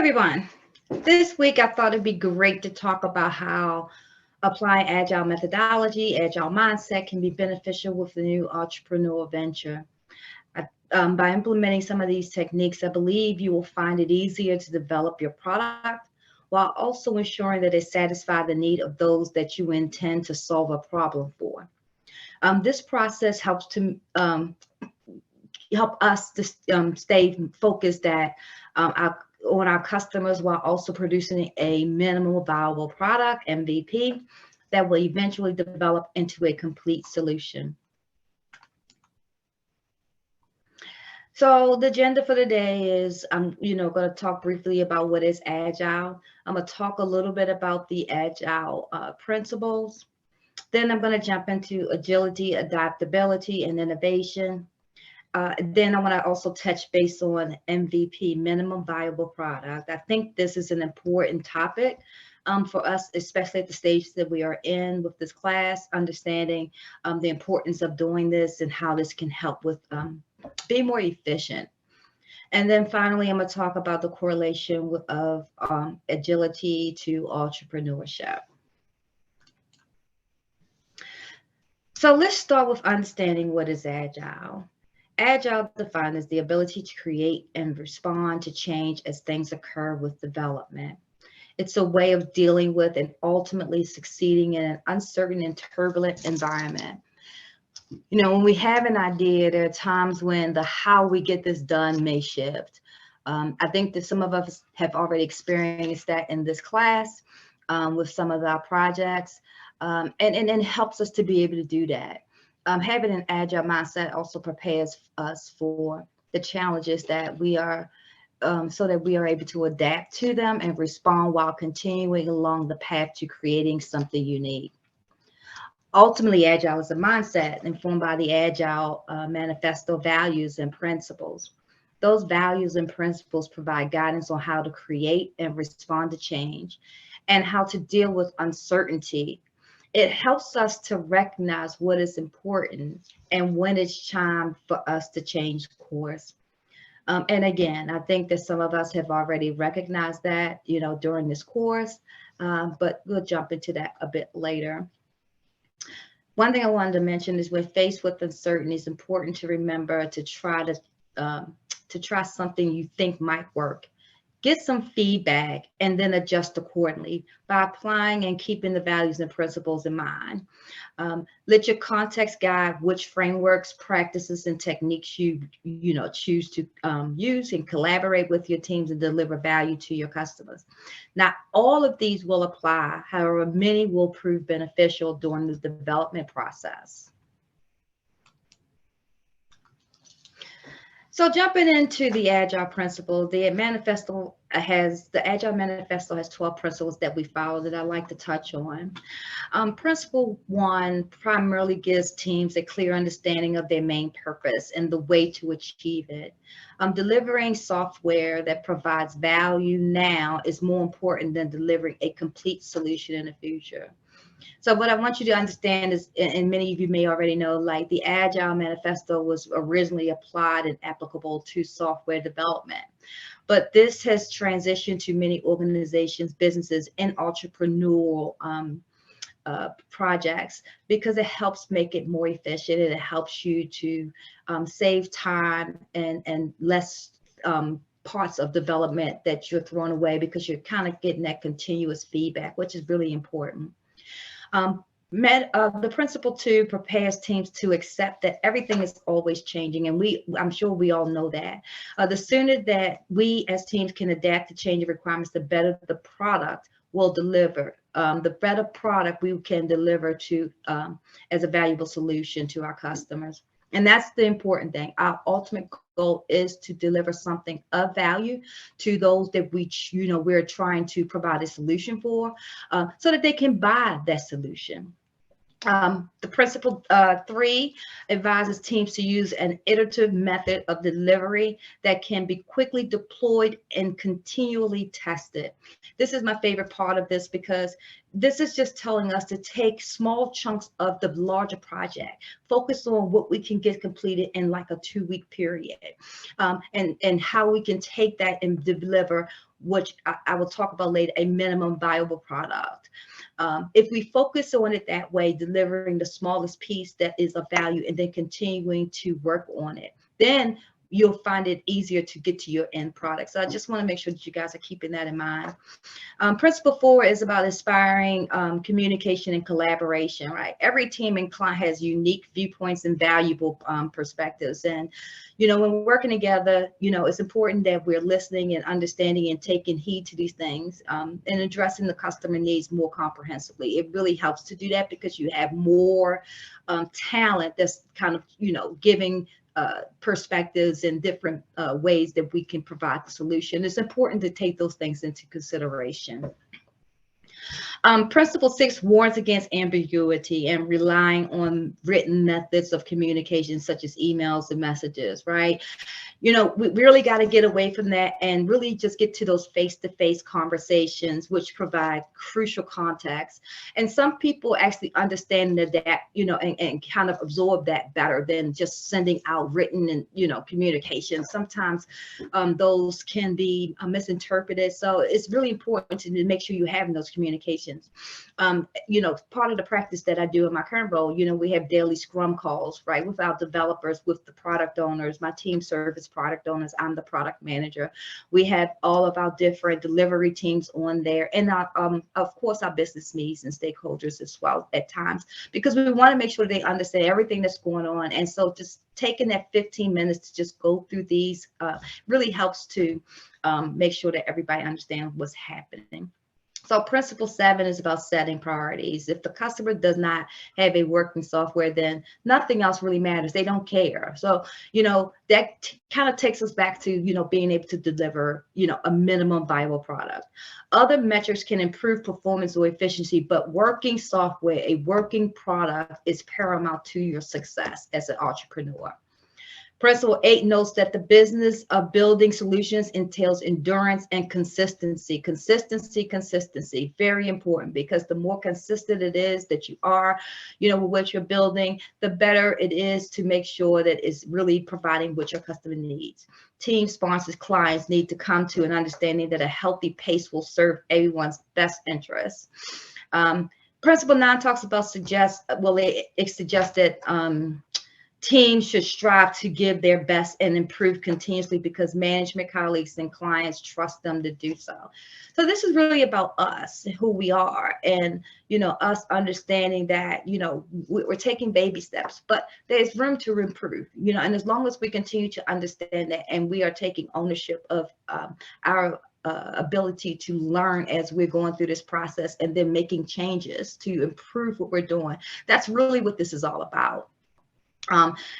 everyone. This week I thought it'd be great to talk about how applying agile methodology, agile mindset can be beneficial with the new entrepreneurial venture. By implementing some of these techniques, I believe you will find it easier to develop your product while also ensuring that it satisfies the need of those that you intend to solve a problem for. This process helps to help us to stay focused on our customers while also producing a minimal viable product, MVP, that will eventually develop into a complete solution. So the agenda for today is I'm going to talk briefly about what is agile. I'm going to talk a little bit about the agile principles. Then I'm going to jump into agility, adaptability, and innovation. Then I want to also touch base on MVP, minimum viable product. I think this is an important topic for us, especially at the stage that we are in with this class, understanding the importance of doing this and how this can help with being more efficient. And then finally, I'm going to talk about the correlation of agility to entrepreneurship. So let's start with understanding what is agile. Agile defined as the ability to create and respond to change as things occur with development. It's a way of dealing with and ultimately succeeding in an uncertain and turbulent environment. When we have an idea, there are times when the how we get this done may shift. I think that some of us have already experienced that in this class with some of our projects, and it helps us to be able to do that. Having an agile mindset also prepares us for the challenges that we are, so that we are able to adapt to them and respond while continuing along the path to creating something unique. Ultimately, agile is a mindset informed by the agile manifesto values and principles. Those values and principles provide guidance on how to create and respond to change and how to deal with uncertainty. It helps us to recognize what is important and when it's time for us to change course. And again, I think that some of us have already recognized that, during this course, but we'll jump into that a bit later. One thing I wanted to mention is when faced with uncertainty, it's important to remember to try something you think might work. Get some feedback and then adjust accordingly by applying and keeping the values and principles in mind. Let your context guide which frameworks, practices, and techniques you choose to use and collaborate with your teams and deliver value to your customers. Not all of these will apply, however, many will prove beneficial during the development process. So jumping into the Agile principle, the Agile Manifesto has 12 principles that we follow that I'd like to touch on. Principle 1 primarily gives teams a clear understanding of their main purpose and the way to achieve it. Delivering software that provides value now is more important than delivering a complete solution in the future. So what I want you to understand is, and many of you may already know, like the Agile Manifesto was originally applied and applicable to software development. But this has transitioned to many organizations, businesses, and entrepreneurial projects because it helps make it more efficient and it helps you to save time and less parts of development that you're throwing away because you're kind of getting that continuous feedback, which is really important. The principle 2 prepares teams to accept that everything is always changing, and I'm sure we all know that. The sooner that we as teams can adapt to changing requirements, the better the product will deliver. The better product we can deliver to as a valuable solution to our customers. And that's the important thing. Our ultimate goal is to deliver something of value to those that we're trying to provide a solution for, so that they can buy that solution. The principle 3 advises teams to use an iterative method of delivery that can be quickly deployed and continually tested. This is my favorite part of this because this is just telling us to take small chunks of the larger project, focus on what we can get completed in like a 2-week period, and how we can take that and deliver, which I will talk about later, a minimum viable product. If we focus on it that way, delivering the smallest piece that is of value and then continuing to work on it, then you'll find it easier to get to your end product. So I just want to make sure that you guys are keeping that in mind. Principle 4 is about inspiring communication and collaboration, right? Every team and client has unique viewpoints and valuable perspectives. And, when we're working together, it's important that we're listening and understanding and taking heed to these things, and addressing the customer needs more comprehensively. It really helps to do that because you have more talent that's kind of, giving perspectives and different ways that we can provide the solution. It's important to take those things into consideration. Principle 6 warns against ambiguity and relying on written methods of communication, such as emails and messages, right? We really got to get away from that and really just get to those face-to-face conversations, which provide crucial context. And some people actually understand that, and kind of absorb that better than just sending out written and, communication. Sometimes those can be misinterpreted. So it's really important to make sure you're having those communications. Part of the practice that I do in my current role, we have daily scrum calls, right, with our developers, with the product owners, my team service product owners. I'm the product manager. We have all of our different delivery teams on there, and of course our business needs and stakeholders as well at times, because we want to make sure they understand everything that's going on. And so just taking that 15 minutes to just go through these really helps to make sure that everybody understands what's happening. So principle 7 is about setting priorities. If the customer does not have a working software, then nothing else really matters. They don't care. So, that kind of takes us back to, being able to deliver, a minimum viable product. Other metrics can improve performance or efficiency, but working software, a working product, is paramount to your success as an entrepreneur. Principle 8 notes that the business of building solutions entails endurance and consistency. Consistency, very important, because the more consistent it is that you are, with what you're building, the better it is to make sure that it's really providing what your customer needs. Team sponsors, clients need to come to an understanding that a healthy pace will serve everyone's best interests. Principle 9 talks about it suggests that teams should strive to give their best and improve continuously because management, colleagues, and clients trust them to do so. So this is really about us, who we are, and us understanding that we're taking baby steps, but there's room to improve. And as long as we continue to understand that, and we are taking ownership of our ability to learn as we're going through this process, and then making changes to improve what we're doing, that's really what this is all about.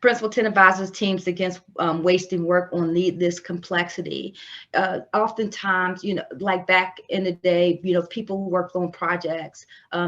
Principle 10 advises teams against wasting work on needless complexity. Oftentimes, like back in the day, people worked on projects,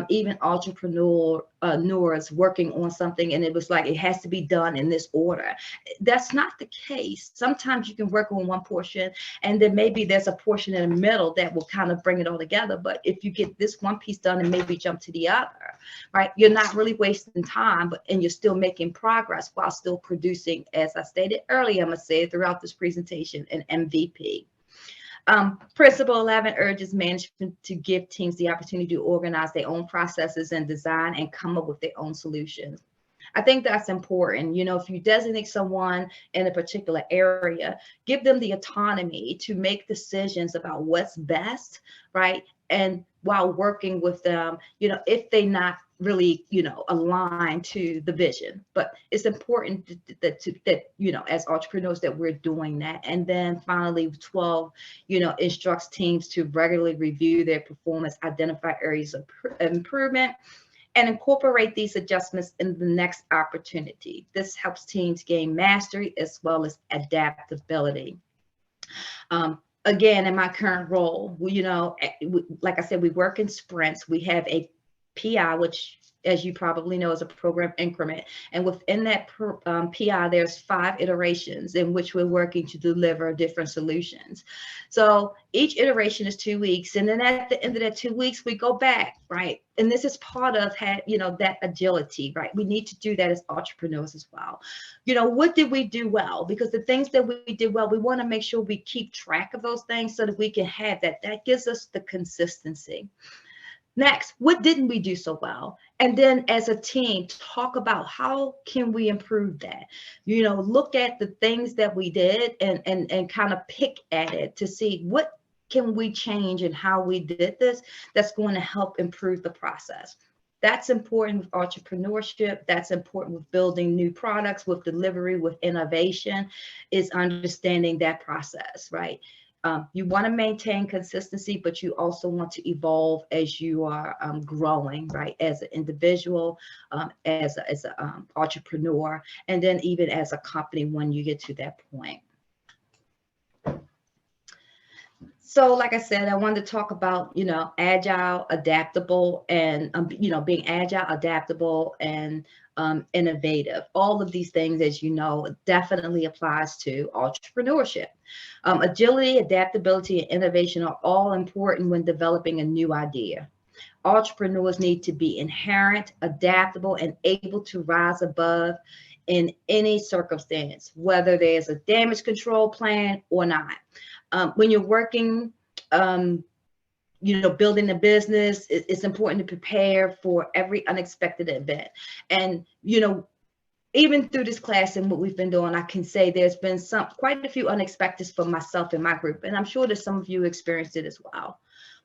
even entrepreneurs working on something, and it was like, it has to be done in this order. That's not the case. Sometimes you can work on one portion, and then maybe there's a portion in the middle that will kind of bring it all together. But if you get this one piece done and maybe jump to the other, right, you're not really wasting time, and you're still making progress while still producing, as I stated earlier, I'm going to say it throughout this presentation, an MVP. Principle 11 urges management to give teams the opportunity to organize their own processes and design and come up with their own solutions. I think that's important. If you designate someone in a particular area, give them the autonomy to make decisions about what's best, right? And while working with them, if they not really, aligned to the vision. But it's important that as entrepreneurs, that we're doing that. And then finally, 12, instructs teams to regularly review their performance, identify areas of improvement, and incorporate these adjustments in the next opportunity. This helps teams gain mastery as well as adaptability. Again, in my current role, like I said, we work in sprints. We have a PI, which as you probably know, is a program increment. And within that PI, there's 5 iterations in which we're working to deliver different solutions. So each iteration is 2 weeks. And then at the end of that 2 weeks, we go back, right? And this is part of, that agility, right? We need to do that as entrepreneurs as well. What did we do well? Because the things that we did well, we want to make sure we keep track of those things so that we can have that. That gives us the consistency. Next, what didn't we do so well? And then as a team, talk about how can we improve that? Look at the things that we did and kind of pick at it to see what can we change and how we did this that's going to help improve the process. That's important with entrepreneurship. That's important with building new products, with delivery, with innovation, is understanding that process, right? You want to maintain consistency, but you also want to evolve as you are growing, right? As an individual, as an entrepreneur, and then even as a company when you get to that point. So like I said, I wanted to talk about, agile, adaptable, and, being agile, adaptable, and innovative. All of these things, as you know, definitely applies to entrepreneurship. Agility, adaptability, and innovation are all important when developing a new idea. Entrepreneurs need to be inherent, adaptable, and able to rise above in any circumstance, whether there's a damage control plan or not. When you're working, building a business, it's important to prepare for every unexpected event. And, even through this class and what we've been doing, I can say there's been quite a few unexpecteds for myself and my group. And I'm sure that some of you experienced it as well.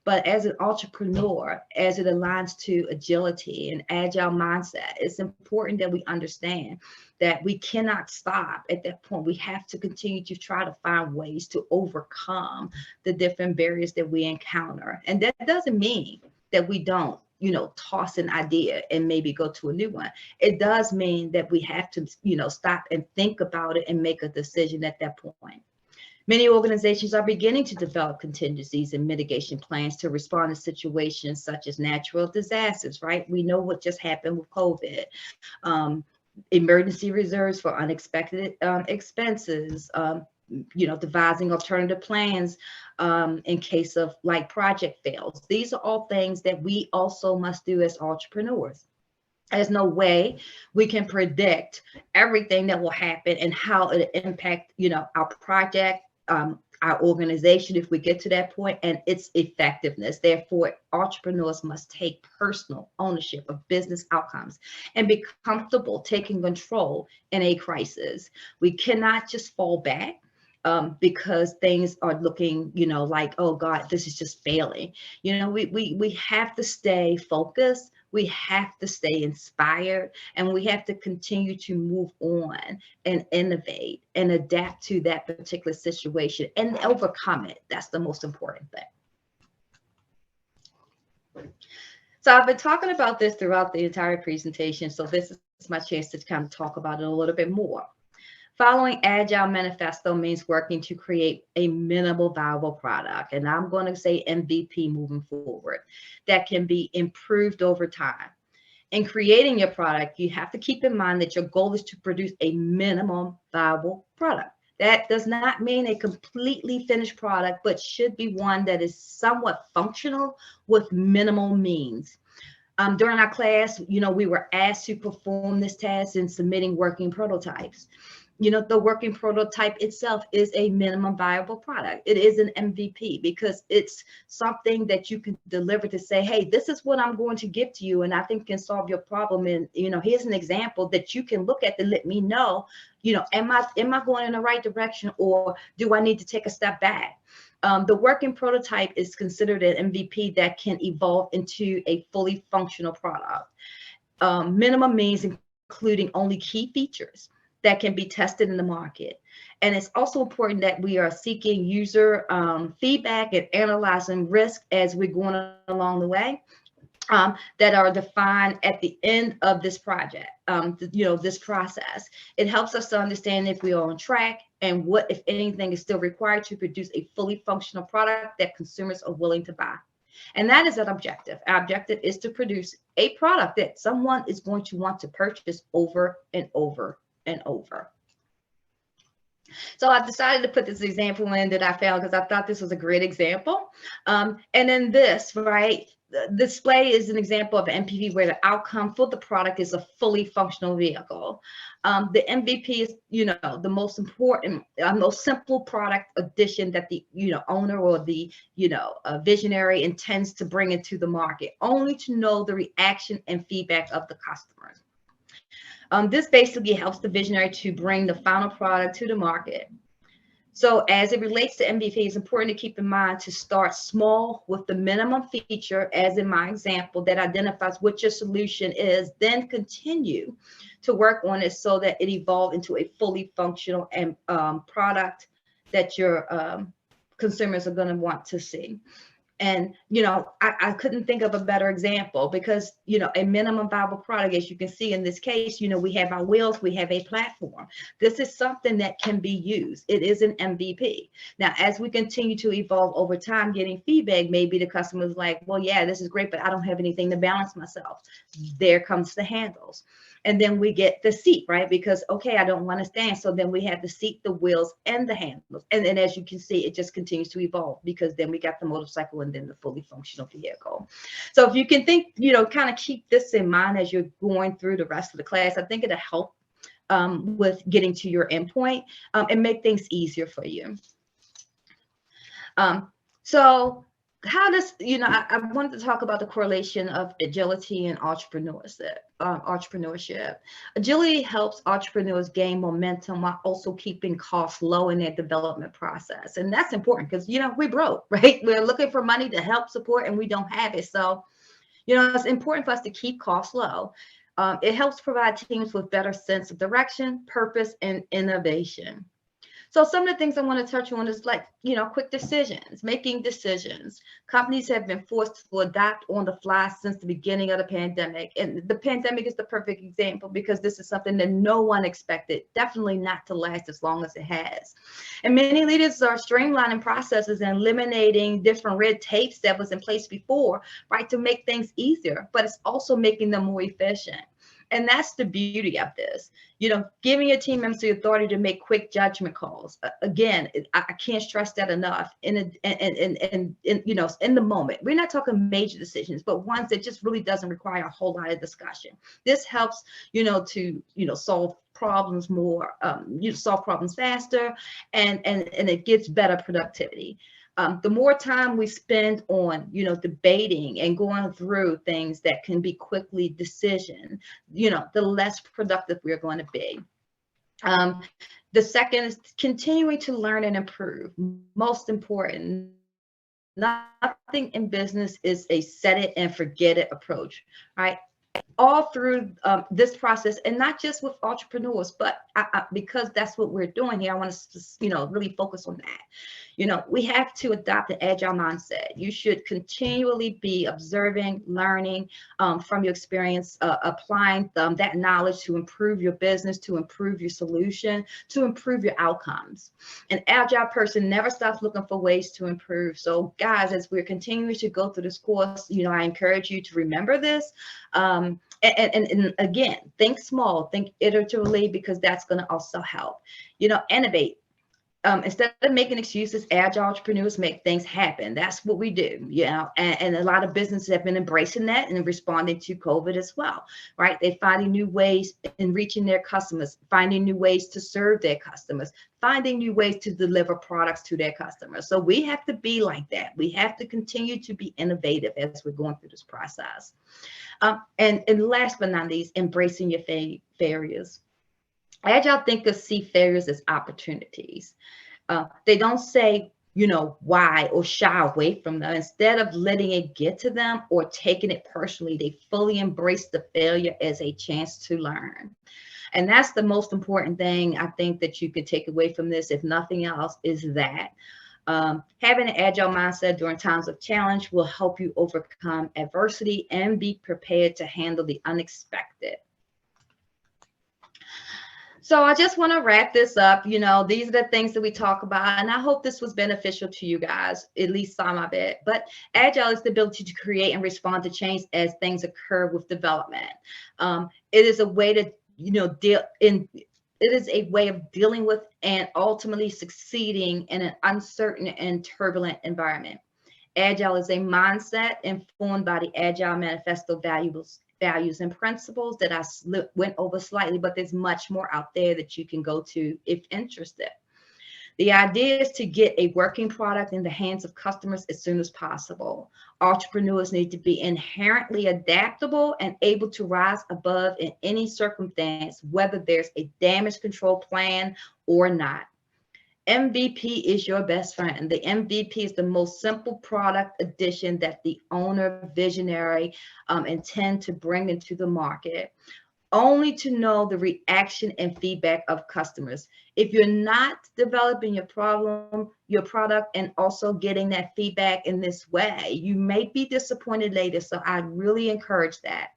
But as an entrepreneur, as it aligns to agility and agile mindset, it's important that we understand that we cannot stop at that point. We have to continue to try to find ways to overcome the different barriers that we encounter. And that doesn't mean that we don't, toss an idea and maybe go to a new one. It does mean that we have to, stop and think about it and make a decision at that point. Many organizations are beginning to develop contingencies and mitigation plans to respond to situations such as natural disasters, right? We know what just happened with COVID. Emergency reserves for unexpected expenses, devising alternative plans in case of project fails. These are all things that we also must do as entrepreneurs. There's no way we can predict everything that will happen and how it impact, our project, our organization, if we get to that point, and its effectiveness. Therefore, entrepreneurs must take personal ownership of business outcomes and be comfortable taking control in a crisis. We cannot just fall back because things are looking, like, oh God, this is just failing. We have to stay focused. We have to stay inspired, and we have to continue to move on and innovate and adapt to that particular situation and overcome it. That's the most important thing. So I've been talking about this throughout the entire presentation. So this is my chance to kind of talk about it a little bit more. Following Agile Manifesto means working to create a minimal viable product, and I'm going to say MVP moving forward, that can be improved over time. In creating your product, you have to keep in mind that your goal is to produce a minimum viable product. That does not mean a completely finished product, but should be one that is somewhat functional with minimal means. During our class, we were asked to perform this task in submitting working prototypes. The working prototype itself is a minimum viable product. It is an MVP because it's something that you can deliver to say, hey, this is what I'm going to give to you, and I think can solve your problem. And, here's an example that you can look at to let me know, am I going in the right direction, or do I need to take a step back? The working prototype is considered an MVP that can evolve into a fully functional product. Minimum means including only key features that can be tested in the market. And it's also important that we are seeking user feedback and analyzing risk as we're going along the way, that are defined at the end of this project, this process. It helps us to understand if we are on track and what, if anything, is still required to produce a fully functional product that consumers are willing to buy. And that is an objective. Our objective is to produce a product that someone is going to want to purchase over and over and over. So I decided to put this example in that I found because I thought this was a great example. And then this, right? The display is an example of an MPV where the outcome for the product is a fully functional vehicle. The MVP is, the most important, most simple product addition that the, owner or the, visionary intends to bring into the market, only to know the reaction and feedback of the customers. This basically helps the visionary to bring the final product to the market. So as it relates to MVP, it's important to keep in mind to start small with the minimum feature, as in my example, that identifies what your solution is, then continue to work on it so that it evolves into a fully functional and product that your consumers are going to want to see. And, I couldn't think of a better example because, a minimum viable product, as you can see in this case, we have our wheels, we have a platform. This is something that can be used. It is an MVP. Now, as we continue to evolve over time, getting feedback, maybe the customer's like, well, yeah, this is great, but I don't have anything to balance myself. There comes the handles. And then we get the seat, right? Because, okay, I don't want to stand. So then we have the seat, the wheels, and the handles. And then as you can see, it just continues to evolve because then we got the motorcycle and then the fully functional vehicle. So if you can think, kind of keep this in mind as you're going through the rest of the class, I think it'll help with getting to your endpoint and make things easier for you. So how does, I wanted to talk about the correlation of agility and entrepreneurship. Agility helps entrepreneurs gain momentum while also keeping costs low in their development process. And that's important because, we broke, right? We're looking for money to help support and we don't have it. So, it's important for us to keep costs low. It helps provide teams with better sense of direction, purpose, and innovation. So some of the things I want to touch on is like, quick decisions, making decisions. Companies have been forced to adapt on the fly since the beginning of the pandemic. And the pandemic is the perfect example because this is something that no one expected, definitely not to last as long as it has. And many leaders are streamlining processes and eliminating different red tapes that was in place before, right, to make things easier, but it's also making them more efficient. And that's the beauty of this, giving your team members the authority to make quick judgment calls. Again, I can't stress that enough. In the moment, we're not talking major decisions, but ones that just really doesn't require a whole lot of discussion. This helps, to solve problems more, solve problems faster, and it gives better productivity. The more time we spend on, debating and going through things that can be quickly decisioned, the less productive we're going to be. The second is continuing to learn and improve. Most important, nothing in business is a set it and forget it approach, right? All through this process, and not just with entrepreneurs, but because that's what we're doing here, I want to, really focus on that. We have to adopt an agile mindset. You should continually be observing, learning from your experience, applying that knowledge to improve your business, to improve your solution, to improve your outcomes. An agile person never stops looking for ways to improve. So guys, as we're continuing to go through this course, I encourage you to remember this. And again, think small, think iteratively, because that's going to also help. Innovate. Instead of making excuses, agile entrepreneurs make things happen. That's what we do, and a lot of businesses have been embracing that and responding to COVID as well, right? They're finding new ways in reaching their customers, finding new ways to serve their customers, finding new ways to deliver products to their customers. So we have to be like that. We have to continue to be innovative as we're going through this process. And last but not least, embracing your failures. Agile thinkers see failures as opportunities. They don't say, why or shy away from them. Instead of letting it get to them or taking it personally, they fully embrace the failure as a chance to learn. And that's the most important thing I think that you can take away from this, if nothing else, is that having an agile mindset during times of challenge will help you overcome adversity and be prepared to handle the unexpected. So I just want to wrap this up. You know, these are the things that we talk about, and I hope this was beneficial to you guys, at least some of it. But agile is the ability to create and respond to change as things occur with development. It is a way to, deal in. It is a way of dealing with and ultimately succeeding in an uncertain and turbulent environment. Agile is a mindset informed by the Agile Manifesto values and principles that I went over slightly, but there's much more out there that you can go to if interested. The idea is to get a working product in the hands of customers as soon as possible. Entrepreneurs need to be inherently adaptable and able to rise above in any circumstance, whether there's a damage control plan or not. MVP is your best friend. The MVP is the most simple product addition that the owner visionary intend to bring into the market, only to know the reaction and feedback of customers. If you're not developing your product, and also getting that feedback in this way, you may be disappointed later. So I really encourage that.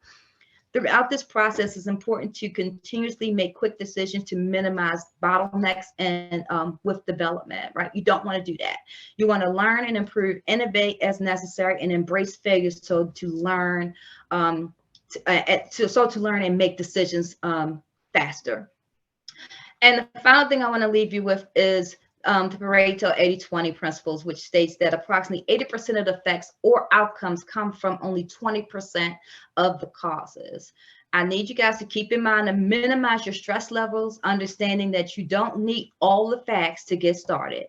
Throughout this process, it's important to continuously make quick decisions to minimize bottlenecks and with development, right? You don't want to do that. You want to learn and improve, innovate as necessary, and embrace failure so to learn, to learn and make decisions faster. And the final thing I want to leave you with is the Pareto 80-20 principles, which states that approximately 80% of the effects or outcomes come from only 20% of the causes. I need you guys to keep in mind and minimize your stress levels, understanding that you don't need all the facts to get started,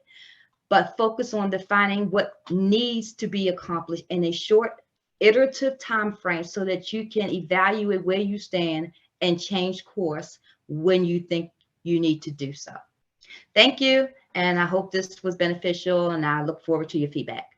but focus on defining what needs to be accomplished in a short, iterative time frame so that you can evaluate where you stand and change course when you think you need to do so. Thank you, and I hope this was beneficial, and I look forward to your feedback.